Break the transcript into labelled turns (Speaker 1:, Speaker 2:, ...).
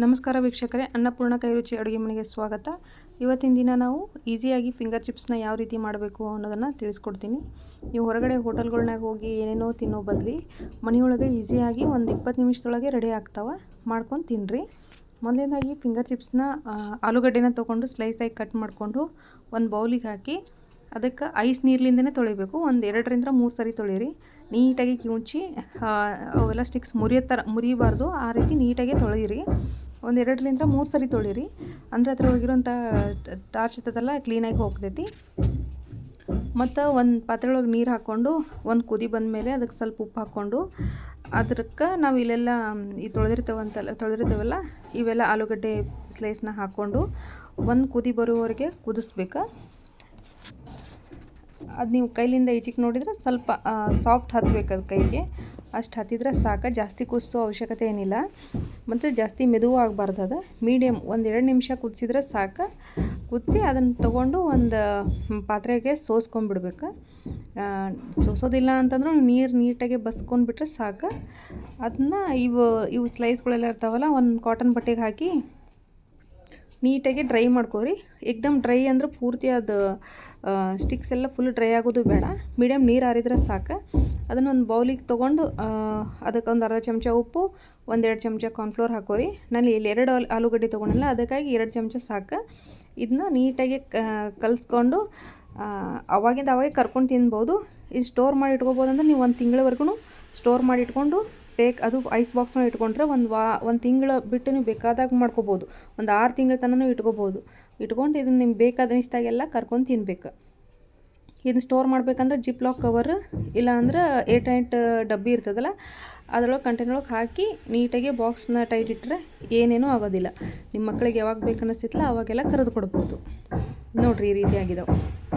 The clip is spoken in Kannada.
Speaker 1: ನಮಸ್ಕಾರ ವೀಕ್ಷಕರೇ, ಅನ್ನಪೂರ್ಣ ಕೈರುಚಿ ಅಡುಗೆ ಮನೆಗೆ ಸ್ವಾಗತ. ಇವತ್ತಿನ ದಿನ ನಾವು ಈಸಿಯಾಗಿ ಫಿಂಗರ್ ಚಿಪ್ಸ್ನ ಯಾವ ರೀತಿ ಮಾಡಬೇಕು ಅನ್ನೋದನ್ನು ತಿಳಿಸ್ಕೊಡ್ತೀನಿ. ನೀವು ಹೊರಗಡೆ ಹೋಟೆಲ್ಗಳ್ನಾಗ ಹೋಗಿ ಏನೇನೋ ತಿನ್ನೋ ಬದಲಿ ಮನೆಯೊಳಗೆ ಈಸಿಯಾಗಿ ಒಂದು 20 ನಿಮಿಷದೊಳಗೆ ರೆಡಿ ಆಗ್ತಾವೆ. ಮಾಡ್ಕೊಂಡು ತಿನ್ನಿರಿ. ಮೊದಲನೇದಾಗಿ ಫಿಂಗರ್ ಚಿಪ್ಸ್ನ ಆಲೂಗಡ್ಡೆನ ತೊಗೊಂಡು ಸ್ಲೈಸಾಗಿ ಕಟ್ ಮಾಡಿಕೊಂಡು ಒಂದು ಬೌಲಿಗೆ ಹಾಕಿ ಅದಕ್ಕೆ ಐಸ್ ನೀರ್ಲಿಂದನೇ ತೊಳಿಬೇಕು. ಒಂದು 2ರಿಂದ 3 ಸರಿ ತೊಳಿರಿ. ನೀಟಾಗಿ ಕಿವುಚಿ ಅವೆಲ್ಲ ಸ್ಟಿಕ್ಸ್ ಮುರಿಯಬಾರ್ದು, ಆ ರೀತಿ ನೀಟಾಗಿ ತೊಳಿರಿ. ಒಂದು 2ರಿಂದ 3 ಸರಿ ತೊಳಿರಿ. ಅಂದರೆ ಅದ್ರೊಳಗಿರೋಂಥ ಟಾರ್ಚ್ ಇರ್ತದಲ್ಲ ಕ್ಲೀನಾಗಿ ಹೋಗ್ತೈತಿ. ಮತ್ತು ಒಂದು ಪಾತ್ರೆ ಒಳಗೆ ನೀರು ಹಾಕ್ಕೊಂಡು ಒಂದು ಕುದಿ ಬಂದಮೇಲೆ ಅದಕ್ಕೆ ಸ್ವಲ್ಪ ಉಪ್ಪು ಹಾಕ್ಕೊಂಡು ಅದಕ್ಕೆ ನಾವು ಇಲ್ಲೆಲ್ಲ ಈ ತೊಳೆದಿರ್ತೇವಲ್ಲ ಇವೆಲ್ಲ ಆಲೂಗಡ್ಡೆ ಸ್ಲೈಸ್ನ ಹಾಕ್ಕೊಂಡು ಒಂದು ಕುದಿ ಬರೋವರೆಗೆ ಕುದಿಸ್ಬೇಕು. ಅದು ನೀವು ಕೈಲಿಂದ ಈಚಿಗೆ ನೋಡಿದರೆ ಸ್ವಲ್ಪ ಸಾಫ್ಟ್ ಹತ್ತಬೇಕು ಅದು ಕೈಗೆ. ಅಷ್ಟು ಹತ್ತಿದ್ರೆ ಸಾಕು. ಜಾಸ್ತಿ ಕುದಿಸೋ ಅವಶ್ಯಕತೆ ಏನಿಲ್ಲ ಮತ್ತು ಜಾಸ್ತಿ ಮೆದುವು ಆಗಬಾರ್ದು. ಅದು ಮೀಡಿಯಮ್ 1-2 ನಿಮಿಷ ಕುದಿಸಿದ್ರೆ ಸಾಕು. ಕುದಿಸಿ ಅದನ್ನು ತೊಗೊಂಡು ಒಂದು ಪಾತ್ರೆಗೆ ಸೋಸ್ಕೊಂಡ್ಬಿಡ್ಬೇಕು. ಸೋಸೋದಿಲ್ಲ ಅಂತಂದ್ರೂ ನೀಟಾಗಿ ಬಸ್ಕೊಂಡ್ಬಿಟ್ರೆ ಸಾಕು. ಅದನ್ನ ಇವು ಸ್ಲೈಸ್ಗಳೆಲ್ಲ ಇರ್ತಾವಲ್ಲ ಒಂದು ಕಾಟನ್ ಬಟ್ಟೆಗೆ ಹಾಕಿ ನೀಟಾಗಿ ಡ್ರೈ ಮಾಡ್ಕೊರಿ. ಏಕ್ದಮ್ ಡ್ರೈ ಅಂದ್ರೆ ಪೂರ್ತಿ ಅದು ಸ್ಟಿಕ್ಸ್ ಎಲ್ಲ ಫುಲ್ ಡ್ರೈ ಆಗೋದು ಬೇಡ. ಮೀಡಿಯಮ್ ನೀರು ಹಾರಿದ್ರೆ ಸಾಕು. ಅದನ್ನು ಒಂದು ಬೌಲಿಗೆ ತೊಗೊಂಡು ಅದಕ್ಕೆ ಒಂದು ಅರ್ಧ ಚಮಚ ಉಪ್ಪು, 1-2 ಚಮಚ ಕಾರ್ನ್ಫ್ಲೋರ್ ಹಾಕೋರಿ. ನಾನು ಇಲ್ಲಿ 2 ಆಲೂಗಡ್ಡೆ ತೊಗೊಂಡಿಲ್ಲ, ಅದಕ್ಕಾಗಿ 2 ಚಮಚ ಸಾಕು. ಇದನ್ನ ನೀಟಾಗಿ ಕಲಿಸ್ಕೊಂಡು ಅವಾಗಿಂದ ಅವಾಗೆ ಕರ್ಕೊಂಡು ತಿನ್ಬೋದು. ಇದು ಸ್ಟೋರ್ ಮಾಡಿ ಇಟ್ಕೋಬೋದು. ಅಂದರೆ ನೀವು 1 ತಿಂಗಳವರೆಗೂ ಸ್ಟೋರ್ ಮಾಡಿ ಇಟ್ಕೊಂಡು ಅದು ಐಸ್ ಬಾಕ್ಸ್ನ ಇಟ್ಕೊಂಡ್ರೆ 1 ತಿಂಗಳು ಬಿಟ್ಟು ನೀವು ಬೇಕಾದಾಗ ಮಾಡ್ಕೋಬೋದು. ಒಂದು 6 ತಿಂಗಳ ತನಕ ಇಟ್ಕೋಬೋದು. ಇಟ್ಕೊಂಡು ಇದನ್ನು ನಿಮ್ಗೆ ಬೇಕಾದ ಅನಿಸ್ದಾಗೆಲ್ಲ ಕರ್ಕೊಂಡು ತಿನ್ಬೇಕು. ಇದನ್ನು ಸ್ಟೋರ್ ಮಾಡಬೇಕಂದ್ರೆ ಜಿಪ್-ಲಾಕ್ ಕವರ್ ಇಲ್ಲ ಅಂದ್ರೆ ಏರ್ಟೈಟ್ ಡಬ್ಬಿ ಇರ್ತದಲ್ಲ ಅದರೊಳಗೆ ಕಂಟೈನರೊಳಗೆ ಹಾಕಿ ನೀಟಾಗಿ ಬಾಕ್ಸ್ನ ಟೈಟ್ ಇಟ್ಟರೆ ಏನೇನೂ ಆಗೋದಿಲ್ಲ. ನಿಮ್ಮ ಮಕ್ಕಳಿಗೆ ಯಾವಾಗ ಬೇಕು ಅನ್ನಿಸ್ತೈತಲ್ಲ ಅವಾಗೆಲ್ಲ ಕರೆದು ಕೊಡ್ಬೋದು. ನೋಡಿರಿ, ಈ ರೀತಿ ಆಗಿದಾವೆ.